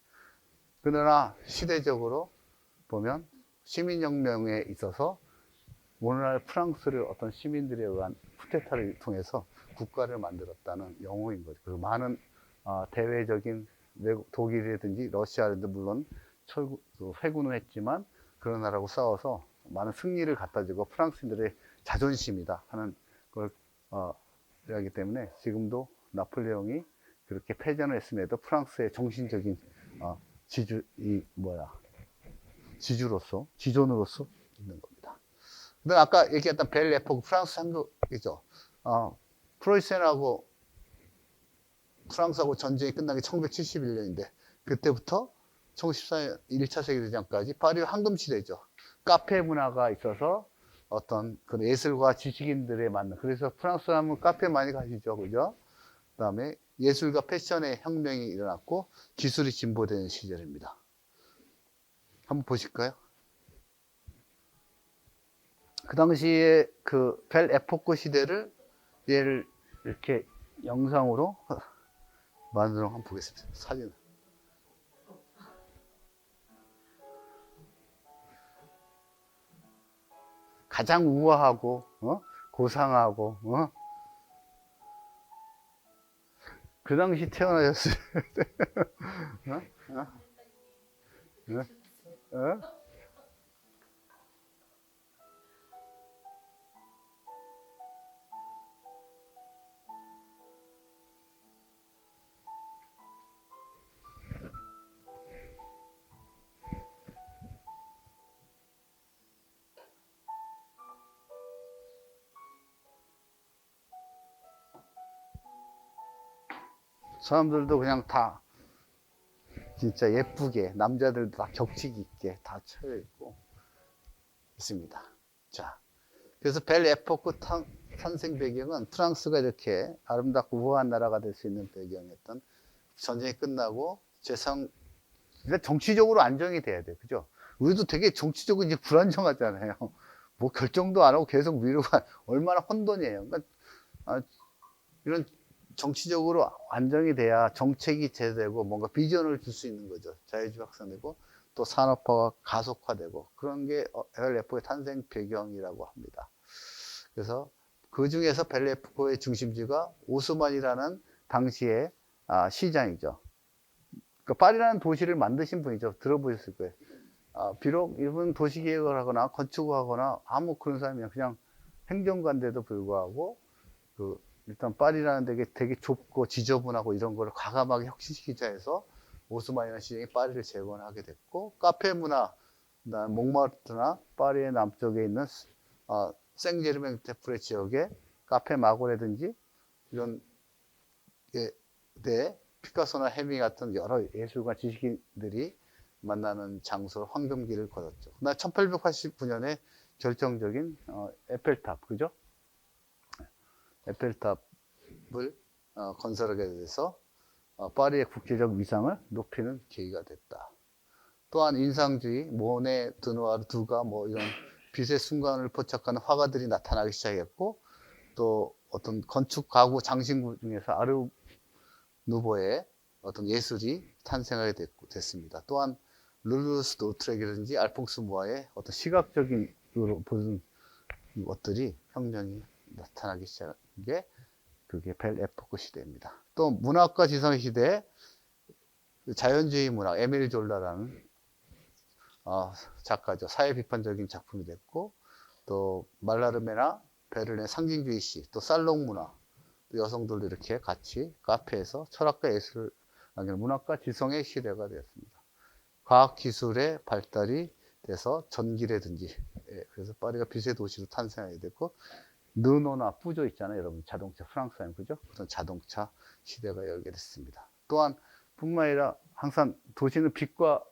그러나 시대적으로 보면 시민혁명에 있어서 오늘날 프랑스를 어떤 시민들에 의한 쿠데타를 통해서 국가를 만들었다는 영웅인 거죠. 그리고 많은 대외적인 독일이라든지 러시아라든지 물론 회군을 했지만 그런 나라하고 싸워서 많은 승리를 갖다 주고 프랑스인들의 자존심이다 하는 걸 이야기 때문에 지금도 나폴레옹이 그렇게 패전을 했음에도 프랑스의 정신적인 지존으로서 있는 겁니다. 근데 아까 얘기했던 벨 에포크 프랑스 상국이죠. 프로이센하고 프랑스하고 전쟁이 끝난 게 1971년인데 그때부터 1914년 1차 세계대전까지 파리 황금시대죠. 카페 문화가 있어서 어떤 그 예술과 지식인들의 만남. 그래서 프랑스 하면 카페 많이 가시죠. 그죠? 그 다음에 예술과 패션의 혁명이 일어났고 기술이 진보되는 시절입니다. 한번 보실까요? 그 당시에 그 벨 에포크 시대를 얘를 이렇게 영상으로 만들어 한번 보겠습니다. 사진. 가장 우아하고 고상하고 그 당시 태어나셨어요. 사람들도 그냥 다 진짜 예쁘게 남자들도 다 격식 있게 다 차려 입고 있습니다. 자, 그래서 벨 에포크 탄생 배경은 프랑스가 이렇게 아름답고 우아한 나라가 될 수 있는 배경이었던 전쟁이 끝나고 그러니까 정치적으로 안정이 돼야 돼, 그죠? 우리도 되게 정치적으로 이제 불안정하잖아요. 뭐 결정도 안 하고 계속 미루고 얼마나 혼돈이에요. 그러니까 이런 정치적으로 안정이 돼야 정책이 제대되고 뭔가 비전을 줄 수 있는 거죠. 자유주의 확산되고 또 산업화가 가속화되고 그런 게 벨 에포크의 탄생 배경이라고 합니다. 그래서 그 중에서 벨 에포크의 중심지가 오스만이라는 당시의 시장이죠. 그 파리라는 도시를 만드신 분이죠. 들어보셨을 거예요. 비록 이분 도시계획을 하거나 건축을 하거나 아무 그런 사람이 그냥 행정관인데도 불구하고 일단 파리라는 데게 되게 좁고 지저분하고 이런 거를 과감하게 혁신시키자 해서 오스만이라는 시장이 파리를 재건하게 됐고 카페 문화, 몽마르트나 파리의 남쪽에 있는 생제르맹-데-프레 지역에 카페 마고라든지 이런 데 피카소나 헤밍 같은 여러 예술가 지식인들이 만나는 장소로 황금길을 걸었죠. 그다음 1889년에 결정적인 에펠탑, 그죠? 에펠탑을 건설하게 돼서 파리의 국제적 위상을 높이는 계기가 됐다. 또한 인상주의, 모네, 드누아르, 두가 뭐 이런 빛의 순간을 포착하는 화가들이 나타나기 시작했고 또 어떤 건축, 가구, 장신구 중에서 아르 누보의 어떤 예술이 탄생하게 됐습니다. 또한 룰루스 노트렉이라든지 알퐁스 무아의 어떤 시각적인 보는 것들이 혁명이 나타나기 시작한 게 그게 벨 에포크 시대입니다. 또 문학과 지성의 시대에 자연주의 문학, 에밀 졸라라는 작가죠. 사회 비판적인 작품이 됐고 또 말라르메나 베를린의 상징주의 시, 또 살롱 문화, 또 여성들도 이렇게 같이 카페에서 철학과 예술을 남기는 문학과 지성의 시대가 되었습니다. 과학 기술의 발달이 돼서 전기라든지 그래서 파리가 빛의 도시로 탄생하게 됐고 르노나 푸조 있잖아요, 여러분. 자동차 프랑스 아니면 그죠? 그런 자동차 시대가 열게 됐습니다. 또한 뿐만 아니라 항상 도시는 빛과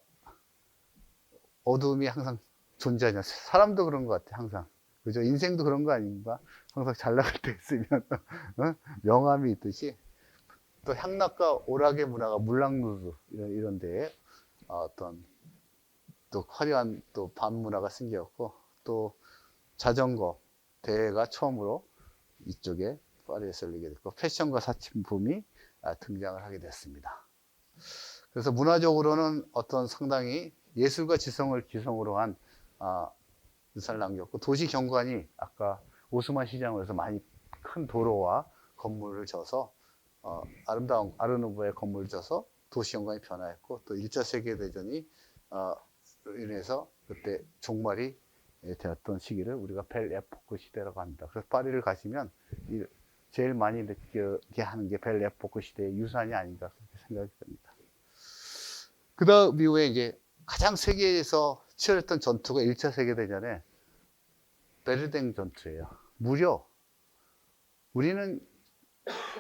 어둠이 항상 존재하냐. 사람도 그런 것 같아, 항상. 그죠? 인생도 그런 거 아닌가? 항상 잘 나갈 때 있으면 명암이 있듯이 또 향락과 오락의 문화가 물랑루르 이런 데에 어떤 또 화려한 또 밤 문화가 생겼고 또 자전거 대회가 처음으로 이쪽에 파리에서 열리게 됐고 패션과 사치품이 등장을 하게 됐습니다. 그래서 문화적으로는 어떤 상당히 예술과 지성을 기성으로 한 유산을 남겼고 도시 경관이 아까 오스만 시장으로 해서 많이 큰 도로와 건물을 져서 아름다운 아르누보의 건물을 져서 도시 영광이 변화했고, 또 1차 세계대전이 인해서 그때 종말이 되었던 시기를 우리가 벨 에포크 시대라고 합니다. 그래서 파리를 가시면 제일 많이 느끼게 하는 게 벨 에포크 시대의 유산이 아닌가 그렇게 생각이 됩니다. 그 다음 이후에 이제 가장 세계에서 치열했던 전투가 1차 세계대전에 베르댕 전투예요. 무려 우리는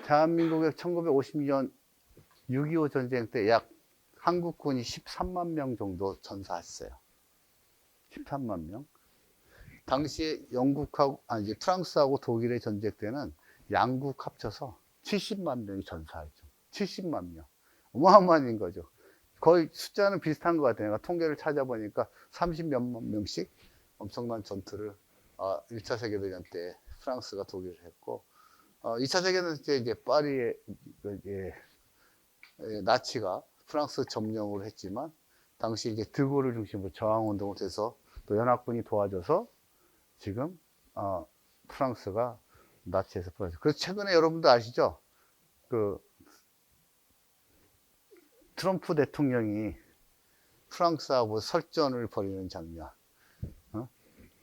대한민국의 1952년 6.25 전쟁 때 약 한국군이 13만 명 정도 전사했어요. 13만 명. 당시에 이제 프랑스하고 독일의 전쟁 때는 양국 합쳐서 70만 명이 전사했죠. 70만 명. 어마어마한 거죠. 거의 숫자는 비슷한 것 같아요. 내가 통계를 찾아보니까 30몇만 명씩 엄청난 전투를 1차 세계대전 때 프랑스가 독일을 했고, 2차 세계대전 때 이제 파리에 나치가 프랑스 점령을 했지만, 당시 이제 드골을 중심으로 저항운동을 해서 또 연합군이 도와줘서 지금 프랑스가 나치에서 풀어졌어요. 그래서 최근에 여러분도 아시죠? 그 트럼프 대통령이 프랑스하고 설전을 벌이는 장면.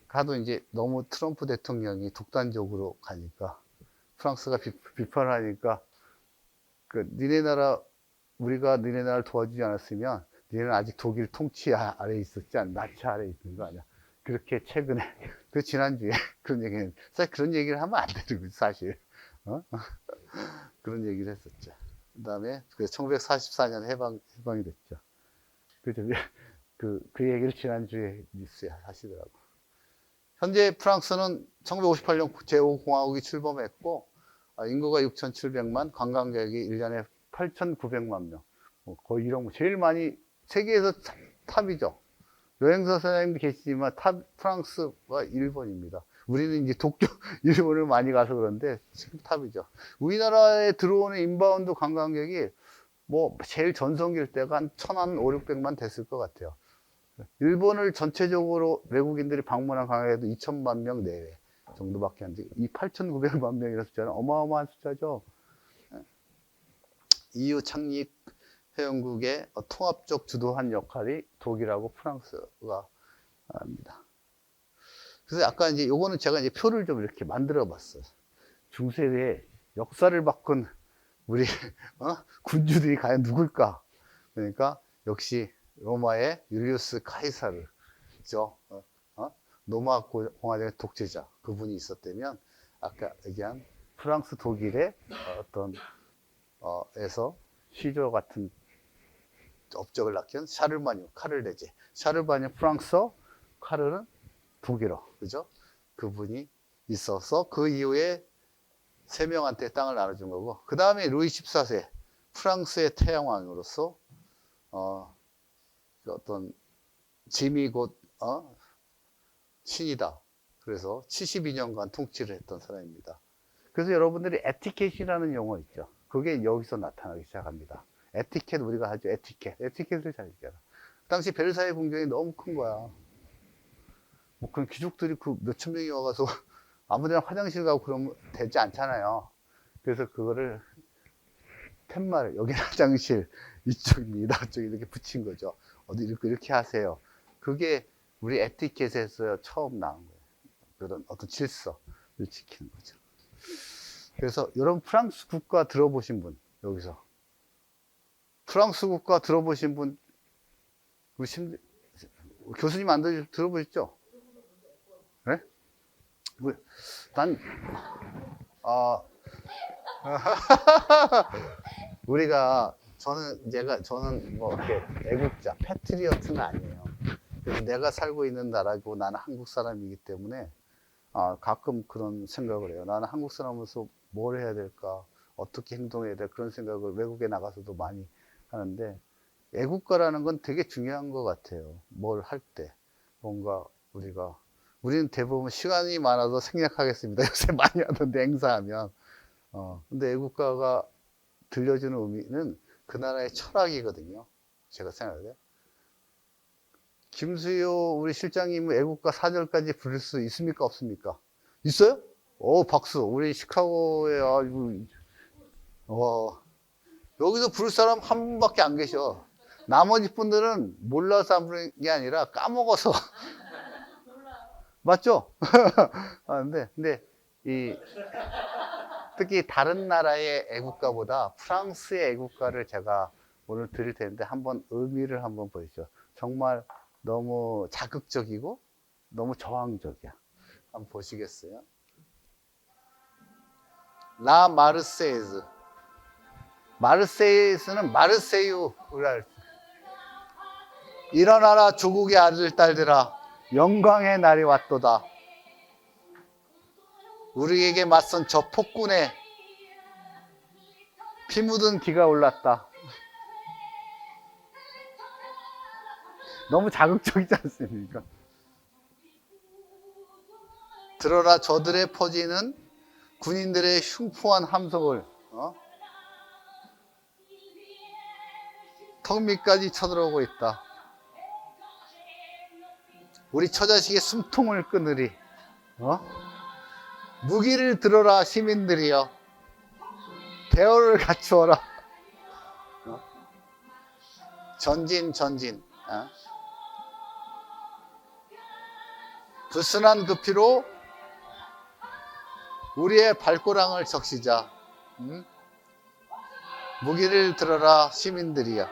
가도 이제 너무 트럼프 대통령이 독단적으로 가니까 프랑스가 비판을 하니까 니네 나라, 우리가 니네 나라를 도와주지 않았으면 니네는 아직 독일 통치 아래에 있었지 않나, 나치 아래에 있는 거 아니야. 그렇게 최근에, 지난주에 그런 얘기는, 사실 그런 얘기를 하면 안 되는 거지, 사실. 그런 얘기를 했었죠. 그 다음에 1944년 해방이 됐죠. 그 얘기를 지난주에 뉴스에 하시더라고. 현재 프랑스는 1958년 제5공화국이 출범했고, 인구가 6,700만, 관광객이 1년에 8,900만 명. 거의 이런 거 제일 많이, 세계에서 탑이죠. 여행사 사장님도 계시지만 프랑스와 일본입니다. 우리는 이제 도쿄, 일본을 많이 가서 그런데 지금 탑이죠. 우리나라에 들어오는 인바운드 관광객이 제일 전성기일 때가 한 1,500~600만 됐을 것 같아요. 일본을 전체적으로 외국인들이 방문한 관광객도 2,000만 명 내외 정도밖에 안 되고, 이 8,900만 명이라는 숫자는 어마어마한 숫자죠. EU 창립 회원국의 통합적 주도한 역할이 독일하고 프랑스가 합니다. 그래서 아까 이제 요거는 제가 이제 표를 좀 이렇게 만들어 봤어요. 중세의 역사를 바꾼 우리 군주들이 과연 누굴까? 그러니까 역시 로마의 율리우스 카이사르죠. 로마 공화국의 독재자, 그분이 있었다면 아까 얘기한 프랑스 독일의 에서 시조 같은 업적을 낳긴 샤를마뉴, 카를레제. 샤를마뉴 프랑스어, 카를은 독일어. 그죠? 그분이 있어서 그 이후에 세 명한테 땅을 나눠준 거고, 그 다음에 루이 14세, 프랑스의 태양왕으로서, 짐이 곧, 신이다. 그래서 72년간 통치를 했던 사람입니다. 그래서 여러분들이 에티켓이라는 용어 있죠. 그게 여기서 나타나기 시작합니다. 에티켓, 우리가 하죠. 에티켓을 잘 얘기하라. 그 당시 베르사유 궁전이 너무 큰 거야. 그럼 귀족들이 몇천 명이 와가서 아무데나 화장실 가고 그러면 되지 않잖아요. 그래서 그거를 팻말, 여기 화장실, 이쪽입니다. 저기 이렇게 붙인 거죠. 어디 이렇게 하세요. 그게 우리 에티켓에서 처음 나온 거예요. 그런 어떤 질서를 지키는 거죠. 그래서 여러분 프랑스 국가 들어보신 분, 여기서 프랑스 국가 들어보신 분, 교수님 안 들어보셨죠? 네? 저는 뭐 이렇게 애국자, 패트리어트는 아니에요. 그래서 내가 살고 있는 나라고 나는 한국 사람이기 때문에 가끔 그런 생각을 해요. 나는 한국 사람으로서 뭘 해야 될까? 어떻게 행동해야 될까? 그런 생각을 외국에 나가서도 많이 하는데, 애국가라는 건 되게 중요한 것 같아요. 뭘 할 때. 뭔가 우리는 대부분 시간이 많아서 생략하겠습니다. 요새 많이 하던데, 행사하면. 근데 애국가가 들려주는 의미는 그 나라의 철학이거든요. 제가 생각해요. 김수효 우리 실장님은 애국가 4절까지 부를 수 있습니까? 없습니까? 있어요? 오, 박수. 우리 시카고에 아주, 여기서 부를 사람 한 분밖에 안 계셔. 나머지 분들은 몰라서 안 부르는 게 아니라 까먹어서. 맞죠? 아, 근데, 특히 다른 나라의 애국가보다 프랑스의 애국가를 제가 오늘 드릴 텐데 한번 의미를 한번 보시죠. 정말 너무 자극적이고 너무 저항적이야. 한번 보시겠어요? 라 마르세이즈. 마르세이즈는 마르세유라. 일어나라 조국의 아들 딸들아, 영광의 날이 왔도다. 우리에게 맞선 저 폭군에 피 묻은 기가 올랐다. 너무 자극적이지 않습니까? 들어라 저들의 퍼지는 군인들의 흉포한 함성을, 턱 밑까지 쳐들어오고 있다. 우리 처자식의 숨통을 끊으리. 무기를 들어라 시민들이여, 대어를 갖추어라. 전진. 불순한 그 피로 우리의 발꼬랑을 적시자. 무기를 들어라 시민들이여,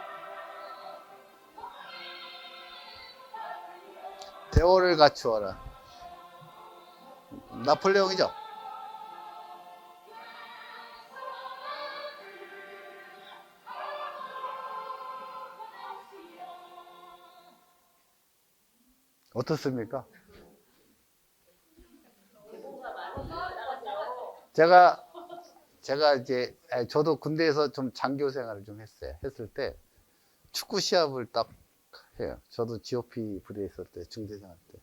대어를 갖추어라. 나폴레옹이죠. 어떻습니까? 제가 이제, 저도 군대에서 좀 장교 생활을 좀 했어요. 했을 때 축구 시합을 딱 해요. 저도 GOP 부대에 있을 때, 중대 생활 때.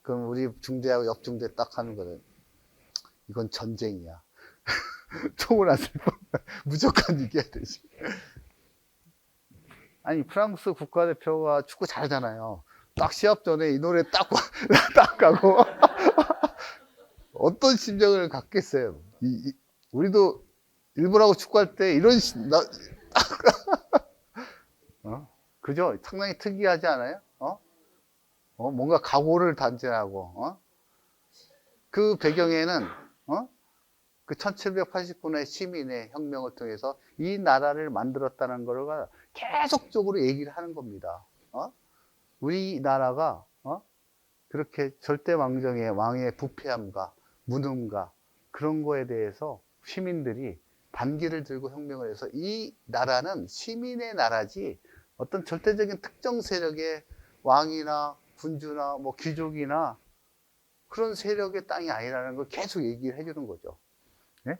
그럼 우리 중대하고 옆 중대 딱 하는 거는, 이건 전쟁이야. 총을 안 쓸 뻔, 무조건 이겨야 되지. 아니, 프랑스 국가대표가 축구 잘하잖아요. 딱 시합 전에 이 노래 딱 가고. 어떤 심정을 갖겠어요? 우리도 일본하고 축구할 때 이런 그죠? 상당히 특이하지 않아요? 뭔가 각오를 단죄하고, 그 배경에는, 그 1789년의 시민의 혁명을 통해서 이 나라를 만들었다는 거가 계속적으로 얘기를 하는 겁니다. 우리나라가, 그렇게 절대왕정의 왕의 부패함과 무능과 그런 거에 대해서 시민들이 반기를 들고 혁명을 해서 이 나라는 시민의 나라지 어떤 절대적인 특정 세력의 왕이나 군주나 뭐 귀족이나 그런 세력의 땅이 아니라는 걸 계속 얘기를 해주는 거죠. 네?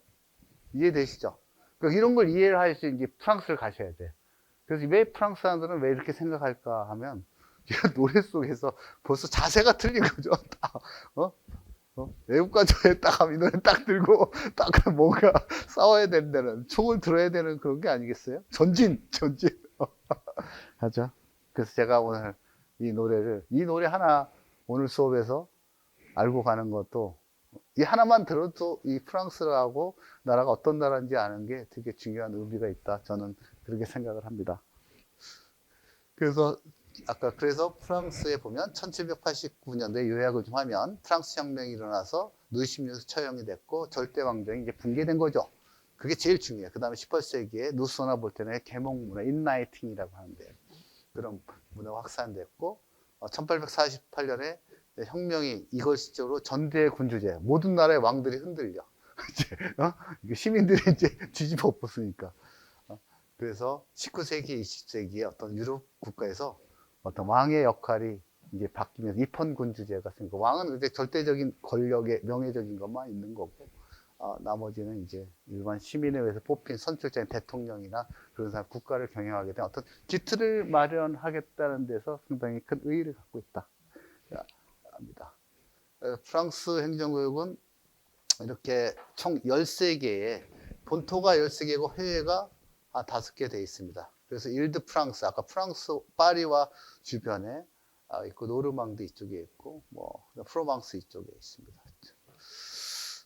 이해되시죠? 그러니까 이런 걸 이해를 할 수 이제 프랑스를 가셔야 돼. 그래서 왜 프랑스 사람들은 왜 이렇게 생각할까 하면 노래 속에서 벌써 자세가 틀린 거죠. 애국가조에 딱 하면 이 노래 딱 들고 딱 뭔가 싸워야 된다는, 총을 들어야 되는 그런 게 아니겠어요? 전진 하죠. 그래서 제가 오늘 이 노래 하나 오늘 수업에서 알고 가는 것도, 이 하나만 들어도 이 프랑스하고 나라가 어떤 나라인지 아는 게 되게 중요한 의미가 있다. 저는 그렇게 생각을 합니다. 그래서 프랑스에 보면 1789년도에 요약을 좀 하면 프랑스 혁명이 일어나서 루이 16세가 처형이 됐고 절대왕정이 이제 붕괴된 거죠. 그게 제일 중요해요. 그 다음에 18세기에 루소나 볼테르의 계몽문화, 인라이팅이라고 하는데 그런 문화가 확산됐고, 1848년에 혁명이 이걸 시작으로 전대 군주제, 모든 나라의 왕들이 흔들려. 이제, 시민들이 이제 뒤집어 엎었으니까. 그래서 19세기, 20세기에 어떤 유럽 국가에서 어떤 왕의 역할이 이제 바뀌면서 입헌군주제가 생기고, 왕은 근데 절대적인 권력의 명예적인 것만 있는 거고, 나머지는 이제 일반 시민에 의해서 뽑힌 선출자인 대통령이나 그런 사람, 국가를 경영하게 된 어떤 기틀을 마련하겠다는 데서 상당히 큰 의의를 갖고 있다 합니다. 프랑스 행정구역은 이렇게 총 13개의, 본토가 13개고 해외가 5개 되어 있습니다. 그래서 일드 프랑스, 아까 프랑스 파리와 주변에 있고, 노르망디 이쪽에 있고, 뭐 프로방스 이쪽에 있습니다.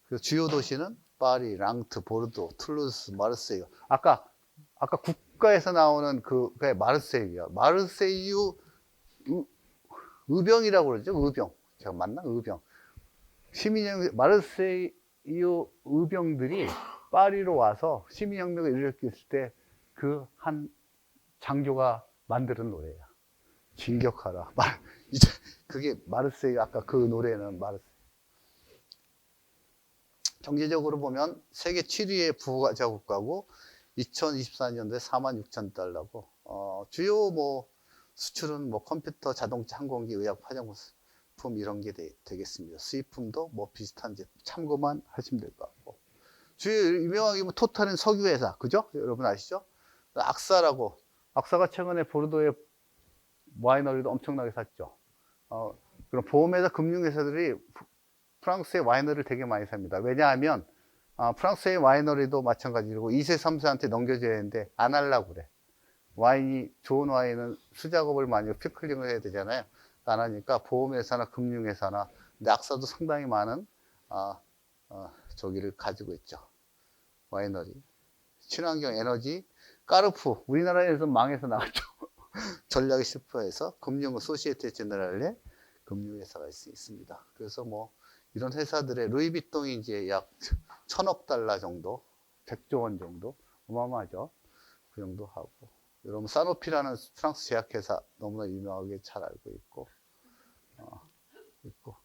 그래서 주요 도시는 파리, 랑트, 보르도, 툴루스, 마르세유. 아까 국가에서 나오는 그게 마르세유야. 마르세유 의병이라고 그러죠. 의병. 제가 맞나? 의병. 마르세유 의병들이 파리로 와서 시민혁명을 일으켰을 때 그 한 장교가 만드는 노래야. 진격하라. 이제 그게 마르세유, 아까 그 노래는 마르세유. 경제적으로 보면 세계 7위의 부가자 국가고 2024년도에 46,000달러고 주요 뭐 수출은 뭐 컴퓨터, 자동차, 항공기, 의약, 화장품 이런 게 되겠습니다. 수입품도 뭐 비슷한 제품 참고만 하시면 될 것 같고 주요 유명하게 뭐 토탈은 석유 회사, 그죠? 여러분 아시죠? 악사가 최근에 보르도의 와이너리도 엄청나게 샀죠. 그럼 보험회사, 금융회사들이 프랑스의 와이너리를 되게 많이 삽니다. 왜냐하면 프랑스의 와이너리도 마찬가지고 2세, 3세한테 넘겨줘야 되는데 안 하려고 그래. 좋은 와인은 수작업을 많이 피클링을 해야 되잖아요. 안 하니까 보험회사나 금융회사나, 근데 악사도 상당히 많은 저기를 가지고 있죠. 와이너리. 친환경 에너지, 까르푸, 우리나라에서 망해서 나갔죠. 전략이 실패해서 금융 소시에테 제네랄의 금융회사가 있습니다. 그래서 뭐 이런 회사들의 루이비통이 이제 약 1,000억 달러 정도, 100조 원 정도, 어마어마하죠. 그 정도 하고. 여러분 사노피라는 프랑스 제약회사 너무나 유명하게 잘 알고 있고,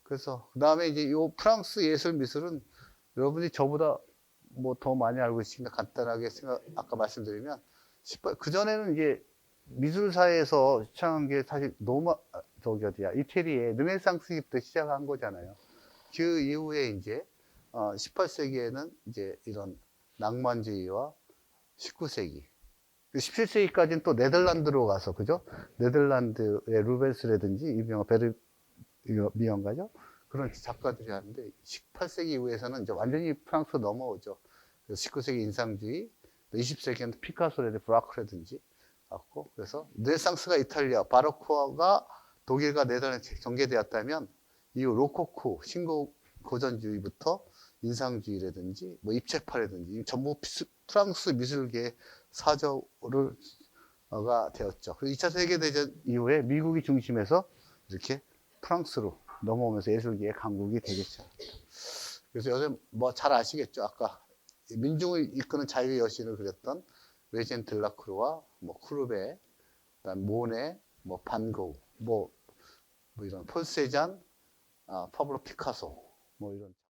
그래서 그 다음에 이제 이 프랑스 예술 미술은 여러분이 저보다 뭐 더 많이 알고 있으니까 간단하게 아까 말씀드리면, 그전에는 이제 미술사에서 시작한 게 사실 이태리의 르네상스부터 시작한 거잖아요. 그 이후에 이제 18세기에는 이제 이런 낭만주의와 19세기, 17세기까지는 또 네덜란드로 가서, 그죠? 네덜란드의 루벤스라든지 유명한 베르미언가죠? 그런 작가들이 하는데 18세기 이후에서는 이제 완전히 프랑스로 넘어오죠. 그래서 19세기 인상주의, 20세기에는 피카소라든지 브라크라든지 갖고, 그래서 르네상스가 이탈리아, 바로코가 독일과 네덜란드 전개되었다면 이후 로코코, 신고 고전주의부터 인상주의라든지 뭐 입체파라든지 전부 프랑스 미술계의 사조가 되었죠. 그리고 2차 세계대전 이후에 미국이 중심에서 이렇게 프랑스로 넘어오면서 예술계의 강국이 되겠죠. 그래서 요새 뭐 잘 아시겠죠. 아까 민중을 이끄는 자유의 여신을 그렸던 외젠 들라크루와 뭐 쿠르베, 그다음 모네, 뭐 반고우, 뭐 이런 폴 세잔, 파블로 피카소, 뭐 이런